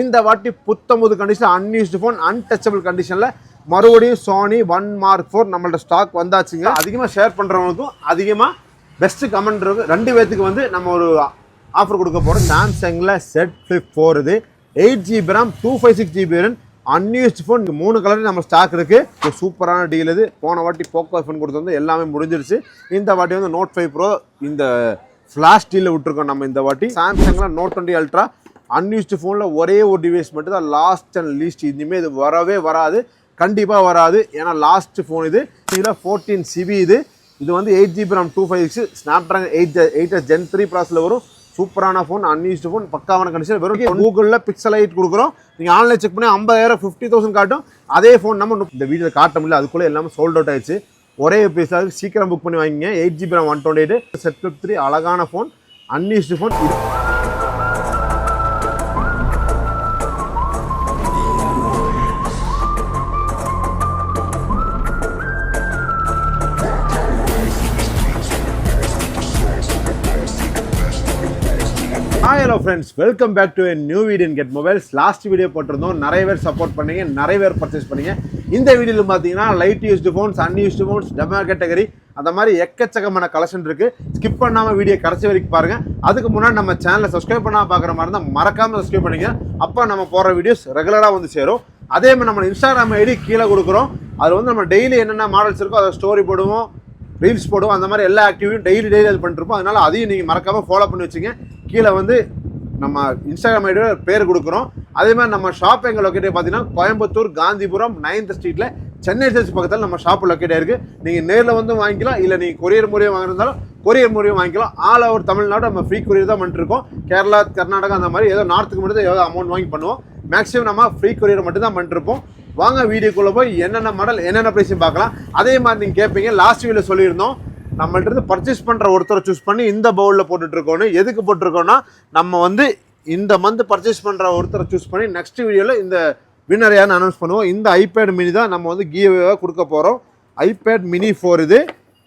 இந்த வாட்டி புத்தம்புது கண்டிஷன் அன்யூஸ்டு ஃபோன் அன்டச்சபிள் கண்டிஷனில் மறுபடியும் சோனி 1 Mark 4 நம்மள்ட்ட ஸ்டாக் வந்தாச்சுங்க. அதிகமாக ஷேர் பண்ணுறவங்களுக்கும் அதிகமாக பெஸ்ட்டு கமெண்ட் இருக்கு. 2 பேத்துக்கு வந்து நம்ம ஒரு ஆஃபர் கொடுக்க போகிறோம். சாம்சங்கில் செட் ஃப்ளிப் 4 இது 8GB RAM 256GB RAM unused phone 3 colour நம்ம ஸ்டாக் இருக்குது. சூப்பரான டீல் இது. போன வாட்டி போக்கோ ஃபோன் கொடுத்து வந்து எல்லாமே முடிஞ்சிருச்சு. இந்த வாட்டி வந்து Note 5 Pro இந்த ஃப்ளாஷ் டீலில் விட்டுருக்கோம் நம்ம. இந்த வாட்டி சாம்சங்கில் Note 20 Ultra அன்யூஸ்டு ஃபோனில் ஒரே ஒரு டிவைஸ் மட்டும் தான் லாஸ்ட் அண்ட் லீஸ்ட். இனிமேல் இது வரவே வராது, கண்டிப்பாக வராது. ஏன்னா லாஸ்ட் ஃபோன் இது. இதில் 14GB இது வந்து 8GB RAM 256 Snapdragon 8S Gen 3 ப்ராசஸில் வரும். சூப்பரான ஃபோன், அன்யூஸ்டு ஃபோன், பக்காவான கண்டிஷன். வெறும் கூகுளில் பிக்சல் 8 கொடுக்குறோம். நீங்கள் ஆன்லைன் செக் பண்ணி 50,000 50,000 காட்டும். அதே ஃபோன் நம்ம இந்த வீடியோவில் காட்ட முடியல, அதுக்குள்ளே எல்லாமே சோல்ட் அவுட் ஆயிடுச்சு. ஒரே பீஸாக சீக்கிரம் புக் பண்ணி வாங்கிங்க. 8GB RAM 128 செட் ஃப்ளிப் 3 அழகான phone, unused phone. Hello friends, welcome back to new video in Get Mobiles. Last video போட்டிருந்தோம், நிறைய பேர் சப்போர்ட் பண்ணீங்க, நிறைய பேர் பர்ச்சேஸ் பண்ணீங்க. இந்த வீடியோவில் பார்த்தீங்கன்னா light used phones, unused phones, demo category அந்த மாதிரி எக்கச்சக்கமான கலெக்ஷன் இருக்குது. ஸ்கிப் பண்ணாமல் வீடியோ கடைசி வரைக்கும் பாருங்கள். அதுக்கு முன்னாடி நம்ம சேனலை சப்ஸ்கிரைப் பண்ணாமல் பார்க்குற மாதிரி இருந்தால் மறக்காமல் சப்ஸ்கிரைப் பண்ணிங்க. அப்போ நம்ம போகிற வீடியோஸ் ரெகுலராக வந்து சேரும். அதே மாதிரி நம்ம இன்ஸ்டாகிராம் ஐடி கீழே கொடுக்குறோம். அது வந்து நம்ம டெய்லி என்னென்ன மாடல்ஸ் இருக்கோ அதை ஸ்டோரி போடுவோம், ரீல்ஸ் போடுவோம். அந்த மாதிரி எல்லா ஆக்டிவிட்டியும் டெய்லி அது பண்ணிருப்போம். அதனால் அதையும் நீங்கள் மறக்காமல் ஃபாலோ பண்ணி வச்சுங்க. கீழே வந்து நம்ம இன்ஸ்டாகிராம் ஐடியோட பேர் கொடுக்குறோம். அதே மாதிரி நம்ம ஷாப் எங்கள் லொக்கேட்டே பார்த்தீங்கன்னா கோயம்புத்தூர் காந்திபுரம் 9th ஸ்ட்ரீட்டில் சென்னை சர்ச் பக்கத்தில் நம்ம ஷாப்பு லொக்கேட் ஆயிருக்கு. நீங்கள் நேரில் வந்து வாங்கிக்கலாம், இல்லை நீங்கள் கொரியர் மூலியம் வாங்கியிருந்தாலும் கொரியர் மூலியம் வாங்கிக்கலாம். ஆல் ஓவர் தமிழ்நாடு நம்ம ஃப்ரீ கொரியர் தான் பண்ணிருக்கோம். கேரளா, கர்நாடகா அந்த மாதிரி ஏதோ நார்த்துக்கு மட்டும் தான் ஏதோ அமௌண்ட் வாங்கி பண்ணுவோம். மேக்ஸிமம் நம்ம ஃப்ரீ கொரியர் மட்டும் தான் பண்ணிருப்போம். வாங்க வீடியோக்குள்ளே போய் என்னென்ன மாடல் என்னென்ன ப்ரைஸும் பார்க்கலாம். அதே மாதிரி நீங்கள் கேட்பீங்க, லாஸ்ட் வீடியோவில் சொல்லியிருந்தோம் நம்மள்ட்ட பர்ச்சேஸ் பண்ணுற ஒருத்தரை சூஸ் பண்ணி இந்த பவுலில் போட்டுட்ருக்கோன்னு. எதுக்கு போட்டிருக்கோன்னா, நம்ம வந்து இந்த மந்த் பர்ச்சேஸ் பண்ணுற ஒருத்தரை சூஸ் பண்ணி நெக்ஸ்ட் வீடியோவில் இந்த வின்னர் யாருன்னு அனௌன்ஸ் பண்ணுவோம். இந்த ஐபேட் மினி தான் நம்ம வந்து கிவ்அவேவாக கொடுக்க போகிறோம். ஐபேட் மினி 4 இது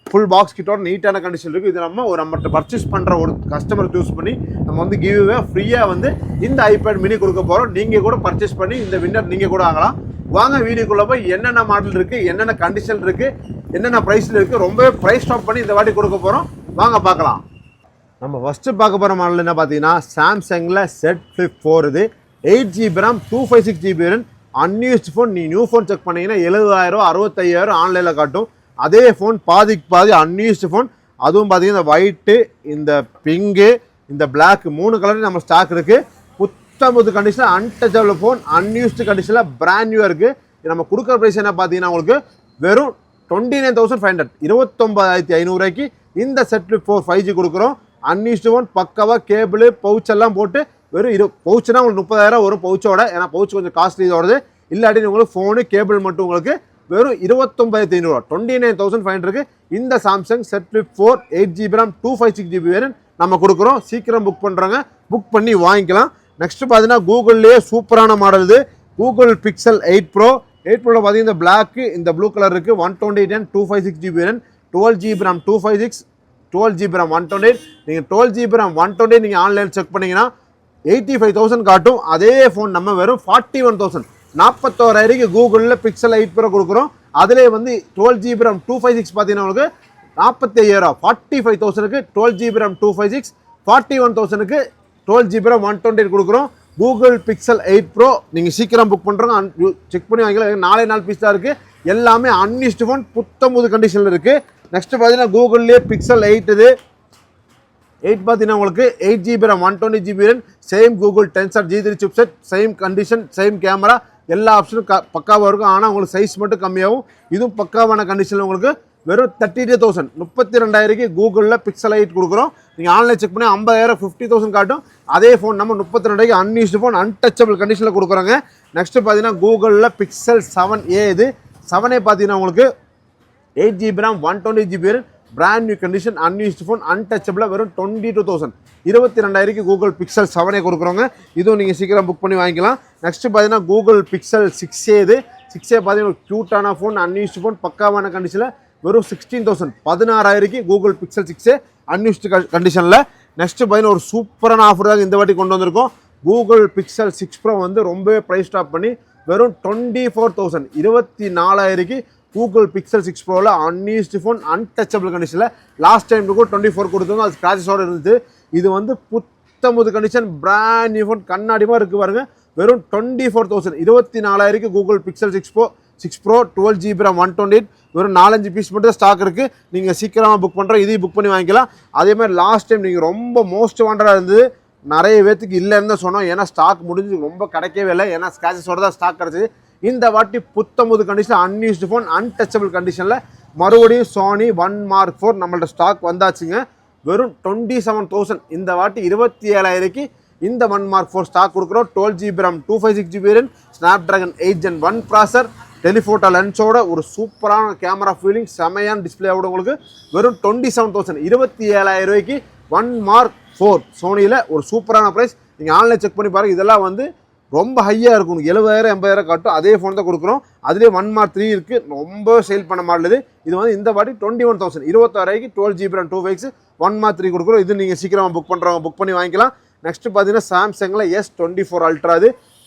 ஃபுல் பாக்ஸ் கிட்டோட நீட்டான கண்டிஷன் இருக்குது. இது நம்மகிட்ட பர்ச்சேஸ் பண்ணுற ஒரு கஸ்டமர் சூஸ் பண்ணி நம்ம வந்து கிவ்அவே ஃப்ரீயாக வந்து இந்த ஐபேட் மினி கொடுக்க போகிறோம். நீங்கள் கூட பர்ச்சேஸ் பண்ணி இந்த வின்னர் நீங்கள் கூட ஆகலாம். வாங்க வீடியோக்குள்ளே போய் என்னென்ன மாடல் இருக்குது, என்னென்ன கண்டிஷன் இருக்குது, என்னென்ன ப்ரைஸில் இருக்குது, ரொம்பவே ப்ரைஸ் ஸ்டாப் பண்ணி இந்த வாட்டி கொடுக்க போகிறோம். வாங்க பார்க்கலாம். நம்ம ஃபஸ்ட்டு பார்க்க போகிற மாடல் என்ன பார்த்தீங்கன்னா, சாம்சங்கில் செட் ஃப்ளிப் 4 இது 8GB RAM 256GB RAM unused phone. நீ நியூ ஃபோன் செக் பண்ணிங்கன்னா 70,000 65,000 ஆன்லைனில் காட்டும். அதே ஃபோன் பாதிக்கு பாதி அன்யூஸ்டு ஃபோன். அதுவும் பார்த்தீங்கன்னா இந்த ஒயிட்டு, இந்த பிங்கு, இந்த பிளாக் 3 கலர் நம்ம ஸ்டாக் இருக்குது. புத்தம்புது கண்டிஷனில் அன்டச்சபிள் ஃபோன், அன்யூஸ்டு கண்டிஷனில் பிராண்ட் நியூவாக இருக்குது. நம்ம கொடுக்குற ப்ரைஸ் என்ன பார்த்தீங்கன்னா உங்களுக்கு வெறும் 29,500 29,500 இந்த செட் ஃப்ளிப் 4 5G கொடுக்குறோம். அன்யூஸ்டு ஃபோன் பக்காவாக கேபிள் பவுச் எல்லாம் போட்டு வெறும் பவுச்சுனா உங்களுக்கு 30,000 வரும் பவுச்சோட. ஏன்னா பவுச் கொஞ்சம் காஸ்ட்லி இதோடது. இல்லாட்டி உங்களுக்கு ஃபோனு கேபிள் மட்டும் உங்களுக்கு வெறும் 29,500 29,500 இந்த Samsung set flip 4 8GB RAM 256GB variant நம்ம கொடுக்குறோம். சீக்கிரம் புக் பண்ணுறாங்க, புக் பண்ணி வாங்கிக்கலாம். நெக்ஸ்ட் பார்த்தீங்கன்னா கூகுள்லேயே சூப்பரான மாடல் இது கூகுள் பிக்சல் 8 Pro. 8 Proவில் பார்த்தீங்கன்னா இந்த பிளாக்கு, இந்த ப்ளூ கலர் இருக்குது. 128 and 256GB variant 12GB RAM 256 12GB RAM 128. நீங்கள் 12GB RAM 128 நீங்கள் ஆன்லைன் செக் பண்ணிங்கன்னா 85,000 காட்டும். அதே ஃபோன் நம்ம வெறும் 41,000 41,000 கூகுளில் பிக்சல் 8 Pro கொடுக்குறோம். அதிலே வந்து 12GB RAM 256 பார்த்தீங்கன்னா உங்களுக்கு 45,000 45,000க்கு 12GB RAM 256 41,000க்கு 12GB RAM 128 கொடுக்குறோம். கூகுள் பிக்சல் 8 Pro நீங்கள் சீக்கிரம் புக் பண்ணுறோங்க, செக் பண்ணி வாங்கிக்கலாம். 4 பீஸ் தான் இருக்குது. எல்லாமே அன்யூஸ்டு ஃபோன், புத்தம்புது கண்டிஷனில் இருக்குது. நெக்ஸ்ட்டு பார்த்தீங்கன்னா கூகுள்லேயே பிக்சல் 8 இது 8 பார்த்தீங்கன்னா உங்களுக்கு 8GB RAM 120GB RAM same Google tensor G3 chipset, same condition, same camera, எல்லா ஆப்ஷனும் பக்காவாக இருக்கும். ஆனால் உங்களுக்கு சைஸ் மட்டும் கம்மியாகும். இதுவும் பக்காவான கண்டிஷனில் உங்களுக்கு வெறும் 32,000 32,000 கூகுளில் பிக்சல் 8 கொடுக்குறோம். நீங்கள் ஆன்லைன் செக் பண்ணி 50,000 50,000 காட்டும். அதே ஃபோன் நம்ம 32,000 அன்யூஸ்டு ஃபோன் அன்டச்சபிள் கண்டிஷனில் கொடுக்குறாங்க. நெக்ஸ்ட்டு பார்த்தீங்கன்னா கூகுளில் பிக்சல் 7A இது 7A பார்த்தீங்கன்னா உங்களுக்கு 8GB RAM 120GB RAM brand new condition unused phone அன்டச்சபிளாக வெறும் 22,000 22,000 கூகுள் பிக்சல் 7A கொடுக்குறோங்க. இதுவும் நீங்கள் சீக்கிரம் புக் பண்ணி வாங்கிக்கலாம். நெக்ஸ்ட்டு பார்த்தீங்கன்னா கூகுள் பிக்சல் 6A இது 6A பார்த்தீங்கன்னா க்யூட்டான ஃபோன், அன்யூஸ்டு ஃபோன், பக்காவான கண்டிஷனில் வெறும் 16,000 16,000 கூகுள் பிக்சல் 6A அன்யூஸ்டு கண்டிஷனில். நெக்ஸ்ட்டு பார்த்தீங்கன்னா ஒரு சூப்பரான ஆஃபர் தான் இந்த வாட்டி கொண்டு வந்திருக்கோம். கூகுள் பிக்சல் 6 ப்ரோ வந்து ரொம்பவே ப்ரைஸ் ட்ராப் பண்ணி வெறும் 24,000 24,000 கூகுள் பிக்சல் 6 ப்ரோவில் அன்யூஸ்டு ஃபோன் அன்டச்சபிள் கண்டிஷனில் லாஸ்ட் டைம் கூட 24 கொடுத்தவங்க அது ஸ்க்ராச்சஸோடு இருந்துச்சு. இது வந்து புத்தமுது கண்டிஷன் பிராண்ட் நியூ ஃபோன் கண்ணாடிமாக இருக்குது பாருங்க. வெறும் 24,000 24,000 Google Pixel 6 bro 12GB RAM 128 வெறும் 4-5 பீஸ் மட்டும் ஸ்டாக் இருக்குது. நீங்கள் சீக்கிரமாக புக் பண்ணுறோம், இதையும் புக் பண்ணி வாங்கிக்கலாம். அதேமாதிரி லாஸ்ட் டைம் நீங்கள் ரொம்ப மோஸ்ட் வாண்டடாக இருந்தது, நிறைய பேத்துக்கு இல்லைன்னு தான் சொன்னோம். ஏன்னா ஸ்டாக் முடிஞ்சு ரொம்ப கிடைக்கவே இல்லை, ஏன்னா ஸ்க்ராச்சஸோட தான் ஸ்டாக் கிடச்சிது. இந்த வாட்டி புத்தமுது கண்டிஷன் அன்யூஸ்டு ஃபோன் அன்டச்சபிள் கண்டிஷனில் மறுபடியும் சோனி 1 Mark 4 நம்மள்ட்ட ஸ்டாக் வந்தாச்சுங்க. வெறும் 27,000 இந்த வாட்டி 27,000 இந்த 1 Mark 4 ஸ்டாக் கொடுக்குறோம். 12GB RAM 256GB RAM Snapdragon 8 Gen 1 ப்ராசர் டெலிஃபோட்டோ லென்ஸோட ஒரு சூப்பரான கேமரா ஃபீலிங் செமையான டிஸ்பிளேவோட உங்களுக்கு வெறும் 27,000 27,000 1 Mark 4 சோனியில் ஒரு சூப்பரான ப்ரைஸ். நீங்கள் ஆன்லைன் செக் பண்ணி பாருங்கள். இதெல்லாம் வந்து ரொம்ப ஹையாக இருக்கும், 70,000 80,000 காட்டும். அதே ஃபோன் தான் கொடுக்குறோம். அதுலேயே 1 Mark 3 இருக்குது, ரொம்ப சேல் பண்ண மாடல். இது வந்து இந்த வாட்டி 21,000 26,000 12GB RAM 256 1 Mark 3 கொடுக்குறோம். இது நீங்கள் சீக்கிரமாக புக் பண்ணுறவங்க புக் பண்ணி வாங்கிக்கலாம். நெக்ஸ்ட் பார்த்தீங்கன்னா சாம்சங்கில் S24 Ultra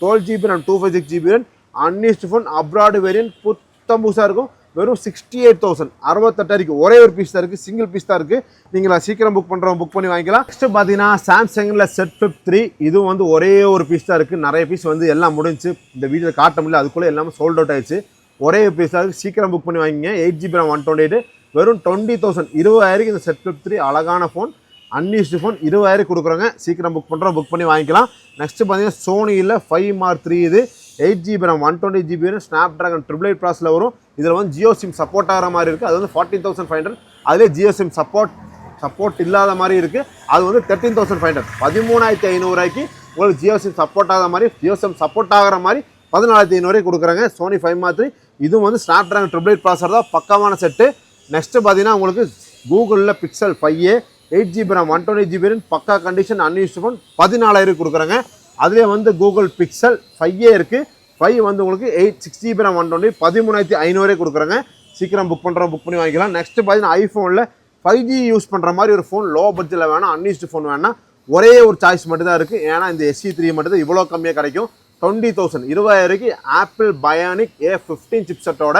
12GB RAM 256GB RAM unused phone abroad variant புத்தம் புதுசாக இருக்கும். வெறும் 68,000 68,000 ஒரே ஒரு பீஸ் தான் இருக்குது, சிங்கிள் பீஸ் தான் இருக்குது. நீங்கள் சீக்கிரம் புக் பண்ணுறவங்க புக் பண்ணி வாங்கிக்கலாம். நெக்ஸ்ட் பார்த்தீங்கன்னா சாம்சங்கில் Z Flip 3 இதுவும் வந்து ஒரே ஒரு பீஸ் தான் இருக்குது. நிறைய பீஸ் வந்து எல்லாம் முடிஞ்சு இந்த வீடியோவில் காட்ட முடியல, அதுக்குள்ளே எல்லாமே சோல்ட் அவுட் ஆயிடுச்சு. ஒரே ஒரு பீஸ் தான் இருக்குது, சீக்கிரம் புக் பண்ணி வாங்கிங்க. 8GB RAM 128 வெறும் 20,000 20,000 இந்த Z Flip 3 அழகான ஃபோன் அன்யூஸ்டு ஃபோன் 20,000 கொடுக்குறோங்க. சீக்கிரம் புக் பண்ணுறோம், புக் பண்ணி வாங்கிக்கலாம். நெக்ஸ்ட் பார்த்தீங்கன்னா சோனியில் 5 Mark 3 இது 8GB RAM 120GB Snapdragon 888 ப்ராஸில் வரும். இதில் வந்து ஜியோ சிம் சப்போர்ட் ஆகிற மாதிரி இருக்குது. அது வந்து 14,500. அதிலே ஜியோ சிம் சப்போர்ட் இல்லாத மாதிரி இருக்குது. அது வந்து 13,500 13,500 உங்களுக்கு ஜியோ சிம் சப்போர்ட் ஆகிற மாதிரி, ஜியோ சிம் சப்போர்ட் ஆகிற மாதிரி 14,500 கொடுக்குறாங்க. சோனி 5 Mark 3 இதுவும் வந்து Snapdragon 888 ப்ராசர் தான், பக்காவான செட்டு. நெக்ஸ்ட்டு பார்த்தீங்கன்னா உங்களுக்கு கூகுளில் Pixel 5a 8GB RAM 120GB பக்கா கண்டிஷன் அன்யூஸ்டு ஃபோன் 14,000 கொடுக்குறாங்க. அதுலேயே வந்து கூகுள் Pixel 5a இருக்குது. 5 வந்து உங்களுக்கு 6GB RAM 120 13,500 கொடுக்குறாங்க. சீக்கிரம் புக் பண்ணுறோம், புக் பண்ணி வாங்கிக்கலாம். நெக்ஸ்ட் பார்த்தீங்கன்னா ஐஃபோனில் 5G யூஸ் பண்ணுற மாதிரி ஒரு ஃபோன் லோ பட்ஜெட்டில் வேணாம், அன்யூஸ்டு ஃபோன் வேணாம், ஒரே ஒரு சாய்ஸ் மட்டும் தான் இருக்குது. ஏன்னா இந்த SE3 மட்டும் தான் இவ்வளோ கம்மியாக கிடைக்கும். 20,000 20,000 ஆப்பிள் பயானிக் A15 சிப்செட்டோட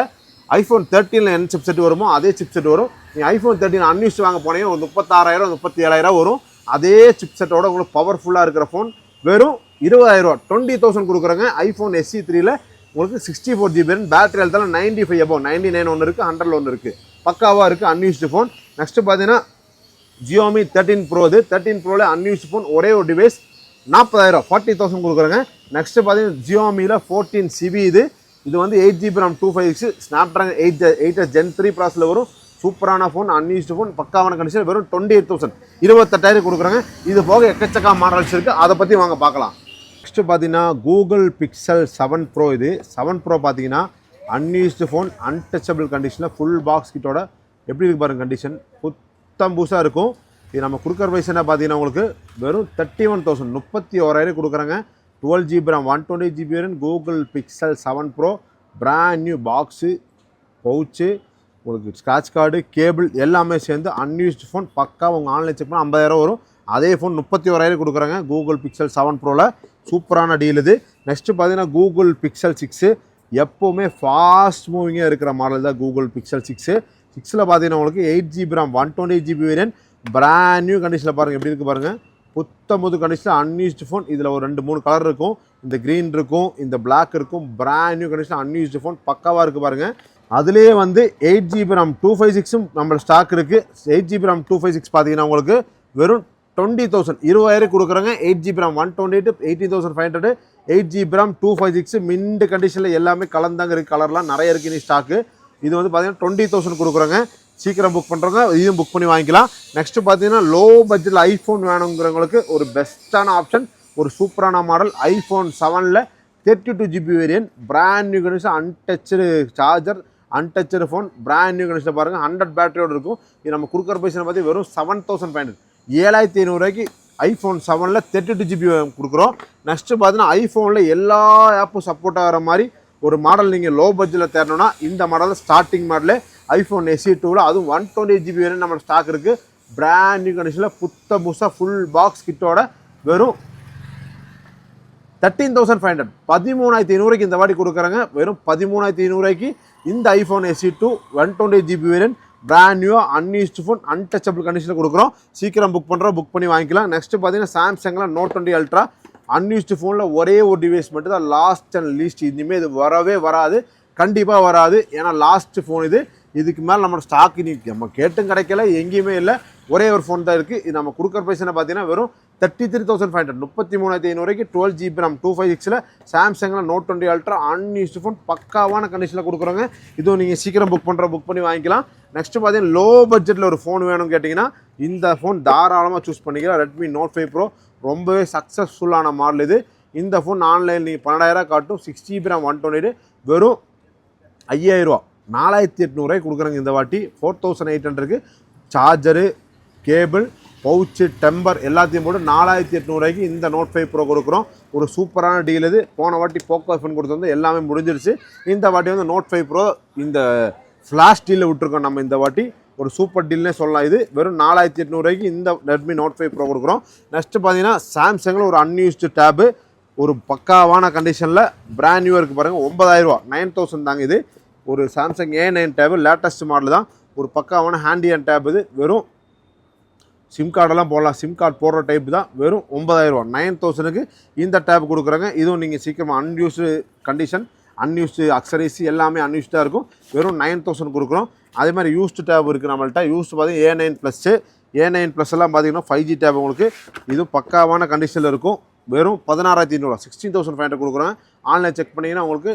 ஐஃபோன் 13 என்ன சிப்செட் வருமோ அதே சிப்செட் வரும். நீங்கள் ஐஃபோன் 13 அன்யூஸ்டு வாங்க போனீங்க ஒரு 36,000 37,000 வரும். அதே சிப்செட்டோட உங்களுக்கு பவர்ஃபுல்லாக இருக்கிற ஃபோன் வெறும் 20,000 20,000 கொடுக்குறாங்க. ஐஃபோன் SE3ல உங்களுக்கு 64GB பேட்டரி ஹெல்த்தால் 95 above 99 ஒன்று இருக்குது, 100 ஒன்று இருக்குது, பக்காவாக இருக்குது அன்யூஸ்டு ஃபோன். நெக்ஸ்ட்டு பார்த்தீங்கன்னா Xiaomi 13 Pro இது 13 Proவில் அன்யூஸ்டு ஃபோன் ஒரே ஒரு டிவைஸ் 40,000 40,000 கொடுக்குறாங்க. நெக்ஸ்ட்டு பார்த்தீங்கன்னா Xiaomiயில் 14CB இது வந்து 8GB RAM 256 Snapdragon 8 Gen 3 ப்ராஸில் வரும். சூப்பரான ஃபோன் அன்யூஸ்டு ஃபோன் பக்காவான கண்டிஷன் வெறும் 28,000 28,000 கொடுக்குறாங்க. இது போக எக்கச்சக்கா மாடல்ஸ் இருக்குது, அதை பற்றி வாங்க பார்க்கலாம். நெக்ஸ்ட்டு பார்த்தீங்கன்னா கூகுள் Pixel 7 Pro இது 7 Pro பார்த்தீங்கன்னா அன்யூஸ்டு ஃபோன் அன்டச்சபிள் கண்டிஷனில் ஃபுல் பாக்ஸ் கிட்டோட எப்படி இருக்கு பாருங்க, கண்டிஷன் புத்தம் புதுசாக இருக்கும். இது நம்ம கொடுக்குற ப்ரைஸ் என்ன பார்த்தீங்கன்னா உங்களுக்கு வெறும் 31,000 31,000 கொடுக்குறாங்க. 12GB RAM 120GB Google Pixel 7 Pro brand new box pouch உங்களுக்கு ஸ்க்ராட்ச் கார்டு கேபிள் எல்லாமே சேர்ந்து அன்யூஸ்டு ஃபோன் பக்கா உங்கள் ஆன்லைன் செக் பண்ணால் 50,000 வரும். அதே ஃபோன் 31,000 கொடுக்குறாங்க கூகுள் Pixel 7 Proவில் சூப்பரான டீல் இது. நெக்ஸ்ட்டு பார்த்தீங்கன்னா கூகுள் Pixel 6 எப்போவுமே ஃபாஸ்ட் மூவிங்காக இருக்கிற மாடல் தான் கூகுள் Pixel 6ல் பார்த்தீங்கன்னா உங்களுக்கு 8GB RAM 120GB brand new கண்டிஷனில் பாருங்கள் எப்படி இருக்குது பாருங்கள், புத்தமுது கண்டிஷனில் அன்யூஸ்டு ஃபோன். இதில் ஒரு 2-3 கலர் இருக்கும், இந்த க்ரீன் இருக்கும், இந்த பிளாக் இருக்கும், பிராண்ட் நியூ கண்டிஷனில் அன்யூஸ்டு ஃபோன் பக்காவாக இருக்குது பாருங்கள். அதுலேயே வந்து 8GB RAM 256 நம்ம ஸ்டாக் இருக்குது. 8GB RAM 256 பார்த்தீங்கன்னா உங்களுக்கு வெறும் 20,000 20,000 கொடுக்குறாங்க. 8GB RAM 128 18,500 8GB RAM 256 mint கண்டிஷனில் எல்லாமே கலந்தாங்க இருக்குது, கலர்லாம் நிறைய இருக்குது நீ ஸ்டாக்கு. இது வந்து பார்த்தீங்கன்னா 20,000 கொடுக்குறாங்க. சீக்கிரம் புக் பண்ணுறவங்க இதையும் புக் பண்ணி வாங்கிக்கலாம். நெக்ஸ்ட்டு பார்த்தீங்கன்னா லோ பட்ஜெட்டில் ஐஃபோன் வேணுங்கிறவங்களுக்கு ஒரு பெஸ்ட்டான ஆப்ஷன், ஒரு சூப்பரான மாடல் ஐஃபோன் 7ல் 32GB variant brand new condition untouched charger untouched phone brand new கண்டிஷனில் பாருங்கள் 100 பேட்டரியோடு இருக்கும். இது நம்ம கொடுக்குற பைசா பார்த்தி வெறும் 7,500 7,500 ஐஃபோன் 7ல் 32GB கொடுக்குறோம். நெக்ஸ்ட்டு பார்த்தீங்கன்னா ஐஃபோனில் எல்லா ஆப்பும் சப்போர்ட் ஆகிற மாதிரி ஒரு மாடல் நீங்கள் லோ பட்ஜெட்டில் தேடணும்னா இந்த மாடலில் ஸ்டார்டிங் மாடலு ஐஃபோன் SE2வில் அதுவும் 120GB வேணும் நம்ம ஸ்டாக் இருக்குது. பிராண்ட் நியூ கண்டிஷனில் புத்த புதுசாக ஃபுல் பாக்ஸ் கிட்டோட வெறும் 13,500 13,500 இந்த வாட்டி கொடுக்குறாங்க. வெறும் 13,500 இந்த iPhone SE2 128GB variant brand new unused phone untouchable கண்டிஷனில் கொடுக்குறோம். சீக்கிரம் புக் பண்ணி வாங்கிக்கலாம். நெக்ஸ்ட் பார்த்தீங்கன்னா சாம்சங்கில் Note 20 Ultra அன்யூஸ்டு ஃபோனில் ஒரே ஒரு டிவைஸ் மட்டும் தான் லாஸ்ட் அண்ட் லீஸ்ட். இனிமேல் இது வரவே வராது, கண்டிப்பாக வராது. ஏன்னா லாஸ்ட் ஃபோன் இதுக்கு மேலே நம்ம ஸ்டாக் நம்ம கேட்டும் கிடைக்கல, எங்கேயுமே இல்லை. ஒரே ஒரு ஃபோன் தான் இருக்குது. இது நம்ம கொடுக்குற பைசா பார்த்தீங்கன்னா வெறும் 33,500 33,500 12GB RAM 256 சாம்சங்கில் Note 20 Ultra அன்யூஸ்டு ஃபோன் பக்காவான கண்டிஷனில் கொடுக்குறோங்க. இதுவும் நீங்கள் சீக்கிரம் புக் பண்ணி வாங்கிக்கலாம். நெக்ஸ்ட்டு பார்த்தீங்கன்னா லோ பட்ஜெட்டில் ஒரு ஃபோன் வேணும்னு கேட்டிங்கன்னா இந்த ஃபோன் தாராளமாக சூஸ் பண்ணிக்கலாம். Redmi Note 5 Pro ரொம்பவே சக்ஸஸ்ஃபுல்லான மாடல் இது. இந்த ஃபோன் ஆன்லைனில் நீங்கள் 12,000 காட்டும். 6GB RAM 128 வெறும் 5,000 4,800 கொடுக்குறாங்க இந்த வாட்டி. 4,800 சார்ஜரு, கேபிள், பவுச்சு, டெம்பர் எல்லாத்தையும் போட்டு 4,800 இந்த Note 5 Pro கொடுக்குறோம். ஒரு சூப்பரான டீல் இது. போன வாட்டி போக்கோ ஃபோன் கொடுத்து வந்து எல்லாமே முடிஞ்சிருச்சு. இந்த வாட்டி வந்து Note 5 Pro இந்த ஃப்ளாஷ் டீலில் விட்டுருக்கோம் நம்ம. இந்த வாட்டி ஒரு சூப்பர் டீல்னே சொல்லலாம். இது வெறும் 4,800 இந்த Redmi Note 5 Pro கொடுக்குறோம். நெக்ஸ்ட்டு பார்த்தீங்கன்னா சாம்சங்கில் ஒரு அன்யூஸ்டு டேபு ஒரு பக்காவான கண்டிஷனில் பிராண்ட் நியூ இருக்குது பாருங்கள். 9,000 9,000 தாங்க இது. ஒரு Samsung A9 tab latest model தான். ஒரு பக்காவான ஹேண்டி அண்ட் டேப் இது. வெறும் சிம் கார்டெல்லாம் போடலாம், சிம் கார்டு போடுற டைப் தான். வெறும் 9,000 9,000 இந்த டேப் கொடுக்குறாங்க. இதுவும் நீங்கள் சீக்கிரமாக அன்யூஸ்டு கண்டிஷன், அன்யூஸ்டு அக்சரிஸ் எல்லாமே அன்யூஸ்டாக இருக்கும். வெறும் 9,000 கொடுக்குறோம். அதே மாதிரி யூஸ்டு டேப் இருக்குது நம்மள்ட்ட. யூஸ்டு பார்த்தீங்கன்னா A9 ப்ளஸ் எல்லாம் பார்த்தீங்கன்னா 5G டேப் உங்களுக்கு. இது பக்காவான கண்டிஷனில் இருக்கும். வெறும் 16,500 16,500 கொடுக்குறோம். ஆன்லைன் செக் பண்ணிங்கன்னா உங்களுக்கு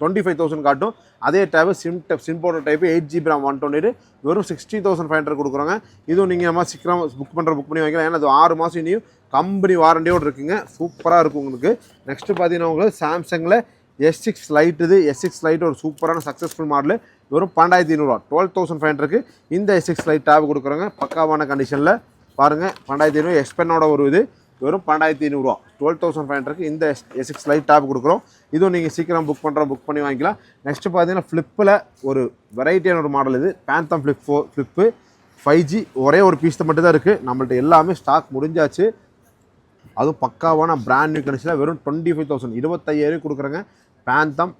25,000 காட்டும். அதே டேப் சிம் போடுற டைப் 8GB RAM 128 வெறும் 60,500 கொடுக்குறோங்க. இதுவும் நீங்கள் நம்ம சீக்கிரம் புக் பண்ணி வாங்கிக்கலாம். ஏன்னா அது 6 மாதம் இனியும் கம்பெனி வாரண்டியோடு இருக்குங்க. சூப்பராக இருக்கும் உங்களுக்கு. நெக்ஸ்ட்டு பார்த்தீங்கன்னா உங்களுக்கு சாம்சங்கில் S6 Lite இது. S6 Lite ஒரு சூப்பரான சக்ஸஸ்ஃபுல் மாடல். வெறும் 12,500 12,500 இந்த S6 Lite டேப் கொடுக்குறோங்க. பக்காவான கண்டிஷனில் பாருங்கள். 12,500 எக்ஸ்பென்னோட ஒரு இது. வெறும் 12,500 12,500 இந்த S6 Lite டேப் கொடுக்குறோம். இதுவும் நீங்கள் சீக்கிரம் புக் பண்ணி வாங்கிக்கலாம். நெக்ஸ்ட்டு பார்த்தீங்கன்னா ஃப்ளிப்பில் ஒரு வெரைட்டியான ஒரு மாடல் இது. பேந்தம் ஃப்ளிப்பு 5G ஒரே ஒரு பீஸ் மட்டும் தான் இருக்குது. நம்மள்ட்ட எல்லாமே ஸ்டாக் முடிஞ்சாச்சு. அதுவும் பக்காவான பிராண்ட் நியூ கண்டிஷனில் வெறும் 25,000 25,000 கொடுக்குறாங்க. Phantom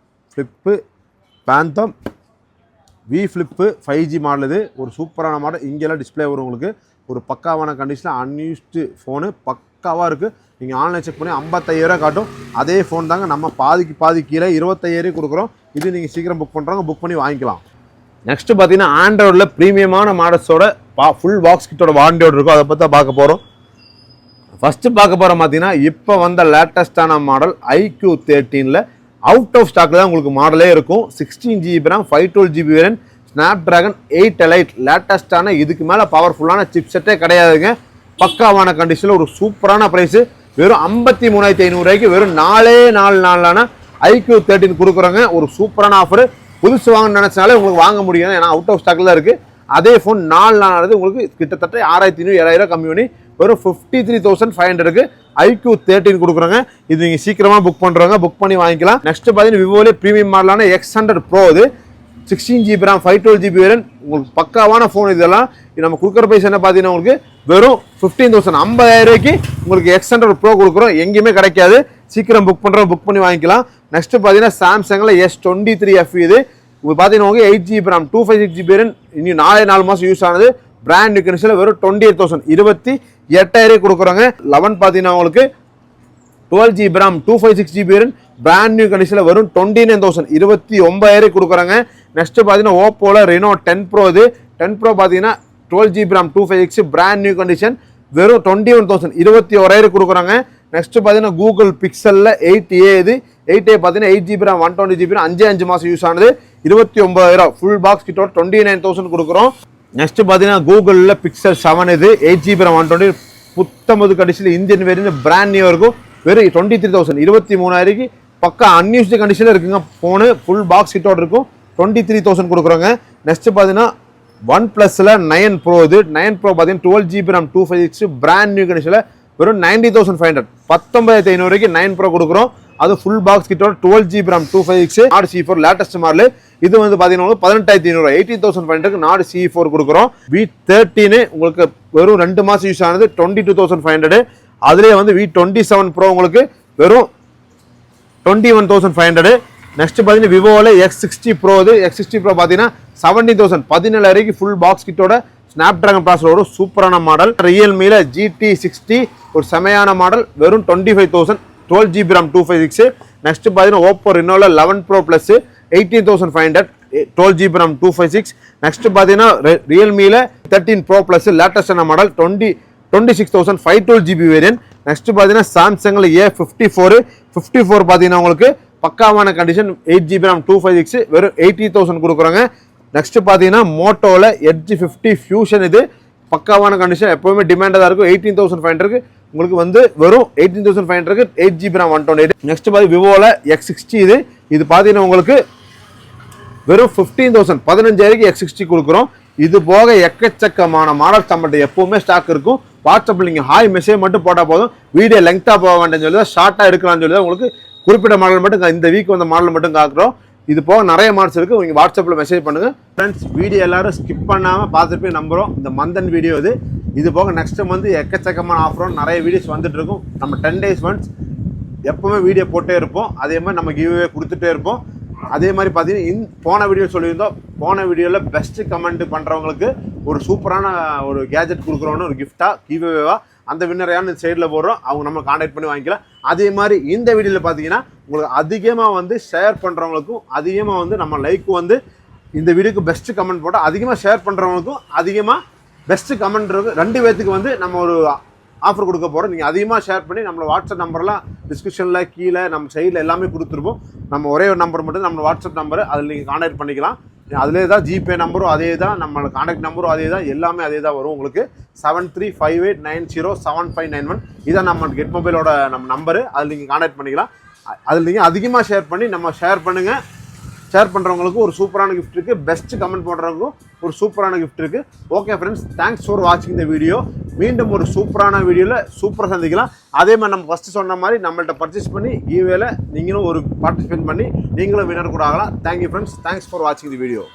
V flip 5G model இது. ஒரு சூப்பரான மாடல். இங்கெல்லாம் டிஸ்பிளே வரும் உங்களுக்கு. ஒரு பக்காவான கண்டிஷனில் அன்யூஸ்டு ஃபோனு பக்காவாக இருக்குது. நீங்கள் ஆன்லைன் செக் பண்ணி 55,000 காட்டும். அதே ஃபோன் தாங்க நம்ம பாதி கீழே 25,000 கொடுக்குறோம். இது நீங்கள் சீக்கிரம் புக் பண்ணி வாங்கிக்கலாம். நெக்ஸ்ட்டு பார்த்தீங்கன்னா ஆண்ட்ராய்டில் ப்ரீமியமான மாடல்ஸோட ஃபுல் பாக்ஸ் கிட்டோட வாரண்டியோடு இருக்கும். அதை பற்றி பார்க்க போகிறோம். ஃபஸ்ட்டு பார்க்க போகிறோம் பார்த்தீங்கன்னா இப்போ வந்த லேட்டஸ்ட்டான மாடல் iQOO 13 அவுட் ஆஃப் ஸ்டாக்கில் தான் உங்களுக்கு மாடலே இருக்கும். 16GB RAM 512GB variant Snapdragon 8 Elite லேட்டஸ்ட்டான. இதுக்கு மேலே பவர்ஃபுல்லான சிப் செட்டே கிடையாதுங்க. பக்காவான கண்டிஷனில் ஒரு சூப்பரான ப்ரைஸு. வெறும் 53,500 வெறும் 4 நாளான iQOO 13 கொடுக்குறாங்க. ஒரு சூப்பரான ஆஃபர். புதுசு வாங்கணும்னு நினச்சாலே உங்களுக்கு வாங்க முடியும். ஏன்னா அவுட் ஆஃப் ஸ்டாக்கில் தான் இருக்குது. அதே ஃபோன் 4 நாளானது உங்களுக்கு கிட்டத்தட்ட 6,500 7,000 கம்மி பண்ணி வெறும் 53,500 iQOO 13 கொடுக்குறாங்க. இது நீங்கள் சீக்கிரமாக புக் பண்ணி வாங்கிக்கலாம். நெக்ஸ்ட் பார்த்தீங்கன்னா விவோலே ப்ரீமியம் மாடலான X100 Pro இது. 16GB RAM 512GB வேரியன்ட் உங்களுக்கு பக்காவான ஃபோன். இதெல்லாம் நம்ம கொடுக்குற பைசா என்ன பார்த்தீங்கன்னா உங்களுக்கு வெறும் 15,000 50,000 உங்களுக்கு X100 Pro கொடுக்குறோம். எங்கேயுமே கிடைக்காது. சீக்கிரம் புக் பண்ணி வாங்கிக்கலாம். நெக்ஸ்ட் பார்த்தீங்கன்னா சாம்சங்கில் S23 இது. உங்களுக்கு பார்த்தீங்கன்னா உங்களுக்கு 8GB RAM 256GB வேரியன்ட் இன்னும் 4 மாதம் யூஸ் ஆனது. பிராண்ட் நியூ கண்டிஷனில் வெறும் 28,000 28,000 கொடுக்குறாங்க. 11 பார்த்தீங்கன்னா உங்களுக்கு 12GB RAM 256GB variant brand new கண்டிஷனில் வெறும் 29,000 29,000 கொடுக்குறாங்க. நெக்ஸ்ட் பார்த்தீங்கன்னா ஓப்போவில் Reno 10 Pro இது. 10 Pro பார்த்தீங்கன்னா 12GB RAM 256 brand new condition வெறும் 21,000 21,000 கொடுக்குறாங்க. நெக்ஸ்ட் பார்த்தீங்கன்னா கூகுள் பிக்சலில் 8A இது. 8A பார்த்தீங்கன்னா 8GB RAM 120GB 5 மாதம் யூஸ் ஆனது. 29,000 ஃபுல் பாக்ஸ் கிட்ட 29,000 கொடுக்குறோம். நெக்ஸ்ட் பார்த்தீங்கன்னா கூகுளில் பிக்சல் 7 இது. 8GB RAM 120 புத்தம்பது கண்டிஷனில் இந்தியன் வேரியன்ட் பிராண்ட் நியூ இருக்கும். வெறும் 23,000 23,000 பக்கா அன்யூஸ்டு கண்டிஷனில் இருக்குங்க. ஃபோனு ஃபுல் பாக்ஸ் கிட்டோட இருக்கும். 23,000 கொடுக்குறாங்க. நெக்ஸ்ட் பார்த்தீங்கன்னா OnePlusல 9 Pro இது. 9 Pro பார்த்தீங்கன்னா 12GB RAM 256 பிராண்ட் நியூ கண்டிஷனில் வெறும் 90,500 19,500 9 Pro கொடுக்குறோம். அது ஃபுல் பாக்ஸ் கிட்டோட 12GB RAM 256 நாட் C4 லேட்டஸ்ட் மாடல். இது வந்து பார்த்தீங்கன்னா 18,500 18,500 நாட் C4 கொடுக்குறோம். V13 உங்களுக்கு வெறும் 2 மாதம் யூஸ் ஆனது 22,500. அதுலேயே வந்து V27 Pro உங்களுக்கு வெறும் 21,500. நெக்ஸ்ட் பார்த்தீங்கன்னா விவோவில் X60 Pro இது X60 Pro பார்த்தீங்கன்னா 17,000 17,000 ஃபுல் பாக்ஸ் கிட்டோட ஸ்னாப் டிராகன் ப்ராசஸர் ஒரு சூப்பரான மாடல். ரியல்மியில் GT60 ஒரு செமையான மாடல் வெறும் 25,000 12GB RAM 256. நெக்ஸ்ட் பார்த்தீங்கன்னா ஓப்போ ரெனோவில் 11 Pro Plus 18,500 12GB RAM 256. Next பார்த்தீங்கன்னா ரியல்மியில் 13 Pro Plus லேட்டஸ்டான மாடல் 26,000 512GB வேரியன்ட். நெக்ஸ்ட் பார்த்தீங்கன்னா சாம்சங்கில் A54 பார்த்தீங்கன்னா உங்களுக்கு பக்காவான கண்டிஷன் 8GB RAM 256 வெறும் 80,000 கொடுக்குறாங்க. நெக்ஸ்ட் பார்த்தீங்கன்னா மோட்டோவில் Edge 50 Fusion இது பக்காவான கண்டிஷன் எப்போவுமே டிமாண்டாக தான் இருக்கும். 18,500 உங்களுக்கு வந்து வெறும் 18,500 8GB RAM 128. நெக்ஸ்ட் பார்த்து விவோவில் X60 இது பார்த்தீங்கன்னா உங்களுக்கு வெறும் 15,000 15,000 X60 கொடுக்குறோம். இது போக எக்கச்சக்கமான மாடல்ஸ் நம்மகிட்ட எப்பவுமே ஸ்டாக் இருக்கும். வாட்ஸ்அப்பில் நீங்கள் ஹாய் மெசேஜ் மட்டும் போட்டால் போதும். வீடியோ லெங்க்தாக போக வேண்டாம்னு சொல்லி தான் ஷார்ட்டாக எடுக்கலாம்னு சொல்லி தான் உங்களுக்கு குறிப்பிட்ட மாடல் மட்டும் இந்த வீக் வந்த மாடல் மட்டும் காக்குறோம். இது போக நிறைய மாடல்ஸ் இருக்குது. நீங்கள் வாட்ஸ்அப்பில் மெசேஜ் பண்ணுங்கள் ஃப்ரெண்ட்ஸ். வீடியோ எல்லாரும் ஸ்கிப் பண்ணாமல் பார்த்துட்டு நம்புகிறோம். இந்த மந்தன் வீடியோ இது போக நெக்ஸ்ட் மந்த் எக்கச்சக்கமான ஆஃபரும் நிறைய வீடியோஸ் வந்துட்டு இருக்கும். நம்ம 10 days ஒன்ஸ் எப்போவுமே வீடியோ போட்டே இருப்போம். அதே மாதிரி நம்ம கிவ்வே கொடுத்துட்டே இருப்போம். அதே மாதிரி பார்த்தீங்கன்னா போன வீடியோ சொல்லியிருந்தோம். போன வீடியோவில் பெஸ்ட் கமெண்ட் பண்ணுறவங்களுக்கு ஒரு சூப்பரான ஒரு கேஜெட் கொடுக்குறோன்னு ஒரு கிஃப்டாக கிவ்வேவா அந்த வின்னரையான சைடில் போடுறோம். அவங்க நம்ம கான்டாக்ட் பண்ணி வாங்கிக்கலாம். அதே மாதிரி இந்த வீடியோவில் பார்த்தீங்கன்னா உங்களுக்கு அதிகமாக வந்து ஷேர் பண்ணுறவங்களுக்கும் அதிகமாக வந்து நம்ம லைக்கும் வந்து இந்த வீடியோக்கு பெஸ்ட் கமெண்ட் போட்டால் அதிகமாக ஷேர் பண்ணுறவங்களுக்கும் அதிகமாக பெஸ்ட் கமெண்ட் இருக்குது. 2 பேர்த்துக்கு வந்து நம்ம ஒரு ஆஃபர் கொடுக்க போகிறோம். நீங்கள் அதிகமாக ஷேர் பண்ணி நம்மளோட வாட்ஸ்அப் நம்பர்லாம் டிஸ்கிரிப்ஷனில் கீழே நம்ம சைடில் எல்லாமே கொடுத்துருப்போம். நம்ம ஒரே ஒரு நம்பர் மட்டும் நம்ம வாட்ஸ்அப் நம்பர் அதில் நீங்கள் கான்டாக்ட் பண்ணிக்கலாம். அதிலே தான் ஜிபே நம்பரும் அதே தான், நம்மளோட கான்டாக்ட் நம்பரும் அதே தான், எல்லாமே அதே தான் வரும் உங்களுக்கு. 7358907591 இதான் நம்ம கெட் மொபைலோட நம்ம நம்பரு. அதில் நீங்கள் கான்டாக்ட் பண்ணிக்கலாம். அதில் நீங்கள் அதிகமாக ஷேர் பண்ணி நம்ம ஷேர் பண்ணுங்கள். ஷேர் பண்ணுறவங்களுக்கு ஒரு சூப்பரான கிஃப்ட் இருக்குது. பெஸ்ட் கமெண்ட் போடுறவங்களுக்கும் ஒரு சூப்பரான கிஃப்ட் இருக்குது. ஓகே ஃப்ரெண்ட்ஸ், தேங்க்ஸ் ஃபார் வாட்சிங் இந்த வீடியோ. மீண்டும் ஒரு சூப்பரான வீடியோவில் சூப்பராக சந்திக்கலாம். அதே மாதிரி நம்ம ஃபஸ்ட்டு சொன்ன மாதிரி நம்மள்ட்ட பர்ச்சேஸ் பண்ணி ஈவேல நீங்களும் ஒரு பார்ட்டிசிபேட் பண்ணி நீங்களும் வினர் கூட ஆகலாம். தேங்க்யூ ஃப்ரெண்ட்ஸ், தேங்க்ஸ் ஃபார் வாட்சிங் தி வீடியோ.